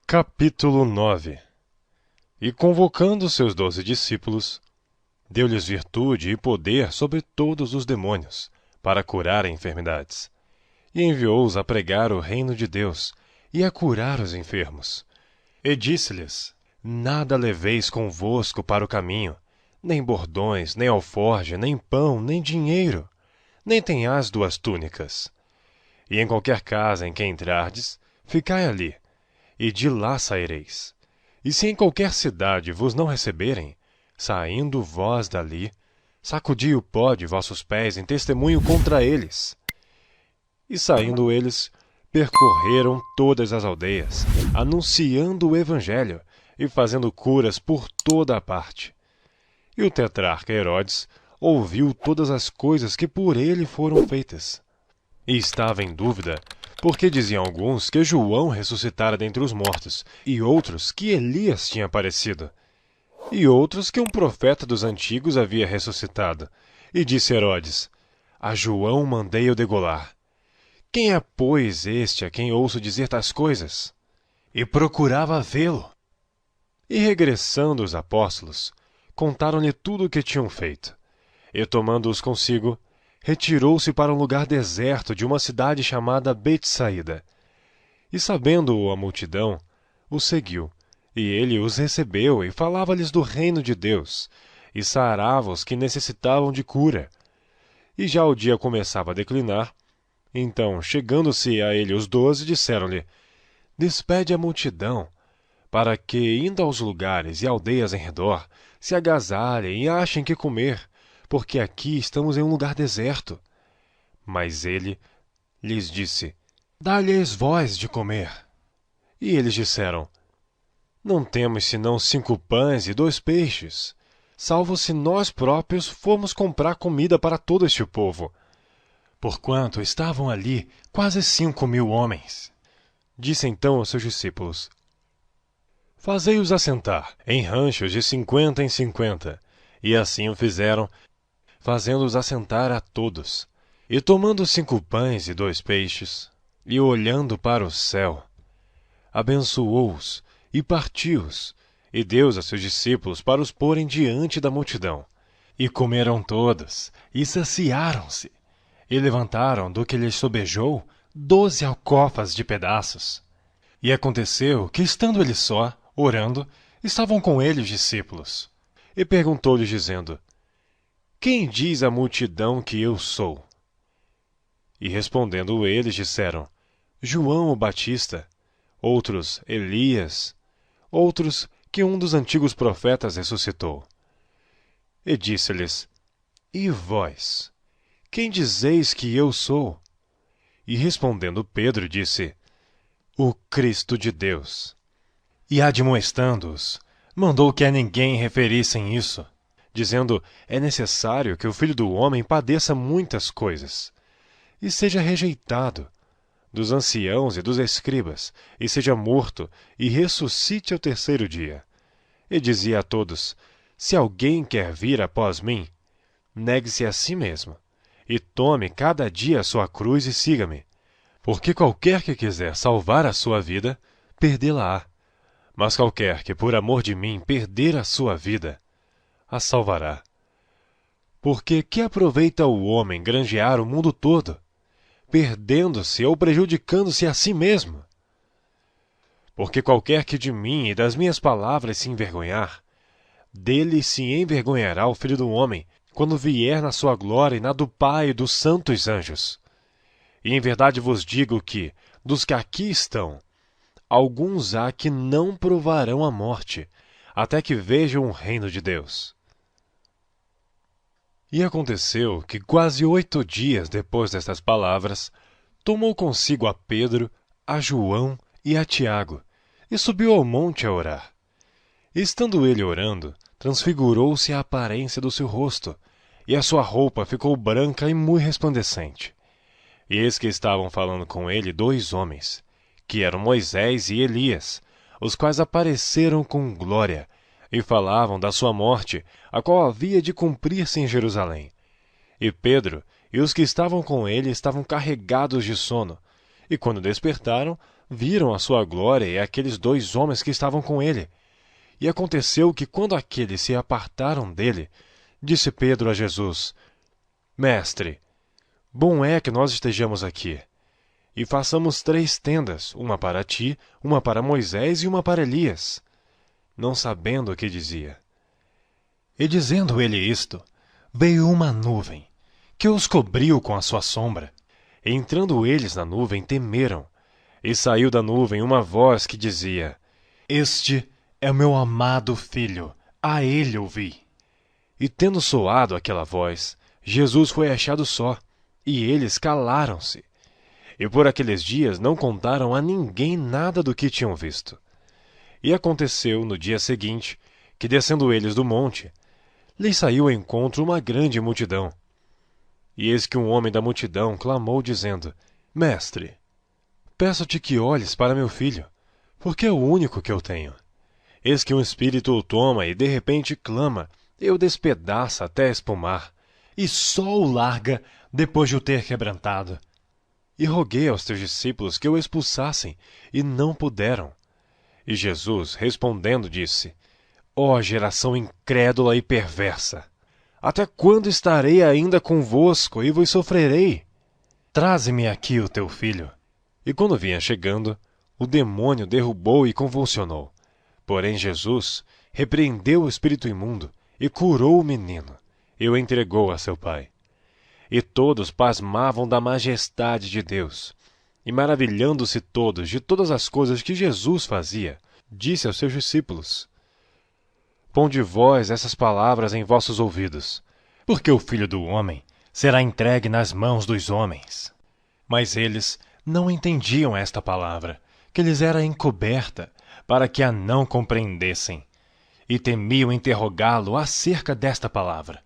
Capítulo 9. E convocando seus 12 discípulos, deu-lhes virtude e poder sobre todos os demônios, para curar enfermidades. E enviou-os a pregar o reino de Deus e a curar os enfermos. E disse-lhes: Nada leveis convosco para o caminho, nem bordões, nem alforje, nem pão, nem dinheiro, nem tenhais 2 túnicas. E em qualquer casa em que entrardes, ficai ali, e de lá saireis. E se em qualquer cidade vos não receberem, saindo vós dali, sacudi o pó de vossos pés em testemunho contra eles. E saindo eles, percorreram todas as aldeias, anunciando o evangelho e fazendo curas por toda a parte. E o tetrarca Herodes ouviu todas as coisas que por ele foram feitas. E estava em dúvida, porque diziam alguns que João ressuscitara dentre os mortos, e outros que Elias tinha aparecido, e outros que um profeta dos antigos havia ressuscitado. E disse Herodes: A João mandei eu degolar. Quem é, pois, este a quem ouço dizer tais coisas? E procurava vê-lo. E regressando os apóstolos, contaram-lhe tudo o que tinham feito. E tomando-os consigo, retirou-se para um lugar deserto de uma cidade chamada Betsaída. E sabendo-o a multidão, o seguiu, e ele os recebeu e falava-lhes do reino de Deus, e sarava os que necessitavam de cura. E já o dia começava a declinar, então, chegando-se a ele os 12, disseram-lhe: Despede a multidão, para que, indo aos lugares e aldeias em redor, se agasalhem e achem que comer, porque aqui estamos em um lugar deserto. Mas ele lhes disse: Dá-lhes vós de comer. E eles disseram: Não temos senão 5 pães e 2 peixes, salvo se nós próprios formos comprar comida para todo este povo. Porquanto estavam ali quase 5.000 homens. Disse então aos seus discípulos: Fazei-os assentar em ranchos de 50 em 50. E assim o fizeram, fazendo-os assentar a todos. E tomando 5 pães e 2 peixes, e olhando para o céu, abençoou-os e partiu-os, e deu-os a seus discípulos para os porem diante da multidão. E comeram todos, e saciaram-se, e levantaram do que lhes sobejou 12 alcofas de pedaços. E aconteceu que, estando ele só, orando, estavam com ele os discípulos. E perguntou-lhes, dizendo: Quem diz a multidão que eu sou? E respondendo eles, disseram: João o Batista, outros Elias, outros que um dos antigos profetas ressuscitou. E disse-lhes: E vós, quem dizeis que eu sou? E respondendo Pedro, disse: O Cristo de Deus. E admoestando-os, mandou que a ninguém referissem isso, dizendo: É necessário que o Filho do Homem padeça muitas coisas, e seja rejeitado dos anciãos e dos escribas, e seja morto, e ressuscite ao 3º dia. E dizia a todos: Se alguém quer vir após mim, negue-se a si mesmo, e tome cada dia a sua cruz e siga-me. Porque qualquer que quiser salvar a sua vida, perdê-la-á. Mas qualquer que por amor de mim perder a sua vida, a salvará. Porque que aproveita o homem granjear o mundo todo, perdendo-se ou prejudicando-se a si mesmo? Porque qualquer que de mim e das minhas palavras se envergonhar, dele se envergonhará o Filho do Homem, quando vier na sua glória e na do Pai e dos santos anjos. E em verdade vos digo que, dos que aqui estão, alguns há que não provarão a morte, até que vejam o reino de Deus. E aconteceu que, quase 8 dias depois destas palavras, tomou consigo a Pedro, a João e a Tiago, e subiu ao monte a orar. E estando ele orando, transfigurou-se a aparência do seu rosto, e a sua roupa ficou branca e muito resplandecente. E eis que estavam falando com ele 2 homens, que eram Moisés e Elias, os quais apareceram com glória, e falavam da sua morte, a qual havia de cumprir-se em Jerusalém. E Pedro e os que estavam com ele estavam carregados de sono, e quando despertaram, viram a sua glória e aqueles 2 homens que estavam com ele. E aconteceu que, quando aqueles se apartaram dele, disse Pedro a Jesus: Mestre, bom é que nós estejamos aqui. E façamos 3 tendas, uma para ti, uma para Moisés e uma para Elias. Não sabendo o que dizia. E dizendo ele isto, veio uma nuvem, que os cobriu com a sua sombra. E entrando eles na nuvem, temeram. E saiu da nuvem uma voz que dizia: Este é o meu amado filho, a ele ouvi. E tendo soado aquela voz, Jesus foi achado só, e eles calaram-se. E por aqueles dias não contaram a ninguém nada do que tinham visto. E aconteceu no dia seguinte, que descendo eles do monte, lhes saiu ao encontro uma grande multidão. E eis que um homem da multidão clamou, dizendo: Mestre, peço-te que olhes para meu filho, porque é o único que eu tenho. Eis que um espírito o toma e de repente clama, e o despedaça até espumar, e só o larga depois de o ter quebrantado. E roguei aos teus discípulos que o expulsassem, e não puderam. E Jesus, respondendo, disse: Ó geração incrédula e perversa! Até quando estarei ainda convosco e vos sofrerei? Traze-me aqui o teu filho. E quando vinha chegando, o demônio derrubou e convulsionou. Porém Jesus repreendeu o espírito imundo e curou o menino, e o entregou a seu pai. E todos pasmavam da majestade de Deus. E maravilhando-se todos de todas as coisas que Jesus fazia, disse aos seus discípulos: Ponde vós essas palavras em vossos ouvidos, porque o Filho do Homem será entregue nas mãos dos homens. Mas eles não entendiam esta palavra, que lhes era encoberta, para que a não compreendessem, e temiam interrogá-lo acerca desta palavra.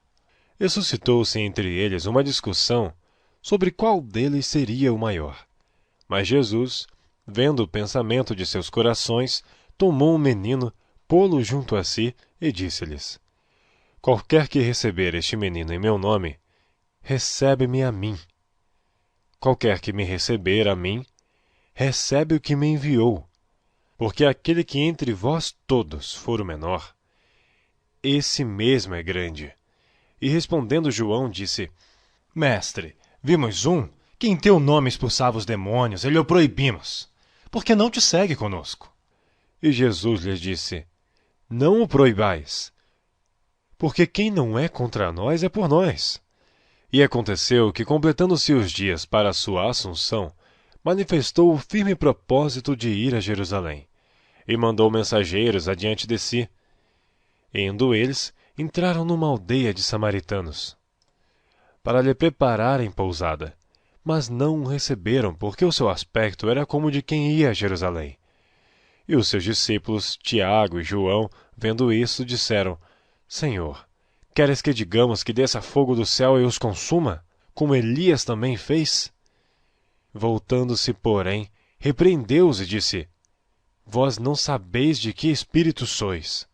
E suscitou-se entre eles uma discussão sobre qual deles seria o maior. Mas Jesus, vendo o pensamento de seus corações, tomou o menino, pô-lo junto a si, e disse-lhes: Qualquer que receber este menino em meu nome, recebe-me a mim. Qualquer que me receber a mim, recebe o que me enviou. Porque aquele que entre vós todos for o menor, esse mesmo é grande. E respondendo João, disse: Mestre, vimos um que em teu nome expulsava os demônios, e lhe o proibimos, porque não te segue conosco. E Jesus lhes disse: Não o proibais, porque quem não é contra nós é por nós. E aconteceu que, completando-se os dias para a sua assunção, manifestou o firme propósito de ir a Jerusalém, e mandou mensageiros adiante de si. Indo eles, entraram numa aldeia de samaritanos, para lhe prepararem pousada, mas não o receberam, porque o seu aspecto era como de quem ia a Jerusalém. E os seus discípulos, Tiago e João, vendo isso, disseram: Senhor, queres que digamos que desça fogo do céu e os consuma, como Elias também fez? Voltando-se, porém, repreendeu-os e disse: Vós não sabeis de que espírito sois.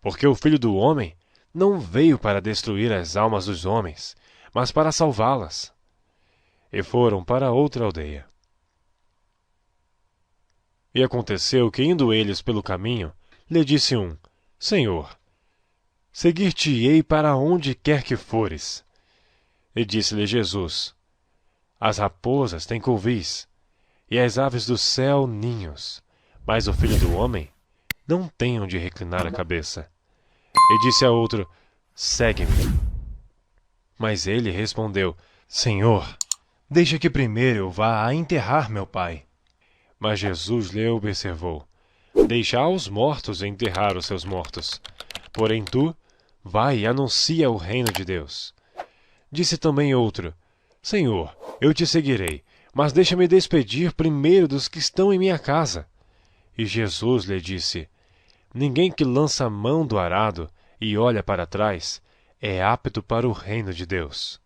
Porque o Filho do Homem não veio para destruir as almas dos homens, mas para salvá-las. E foram para outra aldeia. E aconteceu que, indo eles pelo caminho, lhe disse um: Senhor, seguir-te-ei para onde quer que fores. E disse-lhe Jesus: As raposas têm covis, e as aves do céu ninhos, mas o Filho do Homem não tem onde reclinar a cabeça. E disse a outro: Segue-me. Mas ele respondeu: Senhor, deixa que primeiro eu vá a enterrar meu pai. Mas Jesus lhe observou: Deixa aos mortos enterrar os seus mortos. Porém tu, vai e anuncia o reino de Deus. Disse também outro: Senhor, eu te seguirei, mas deixa-me despedir primeiro dos que estão em minha casa. E Jesus lhe disse: Ninguém que lança a mão do arado e olha para trás é apto para o reino de Deus.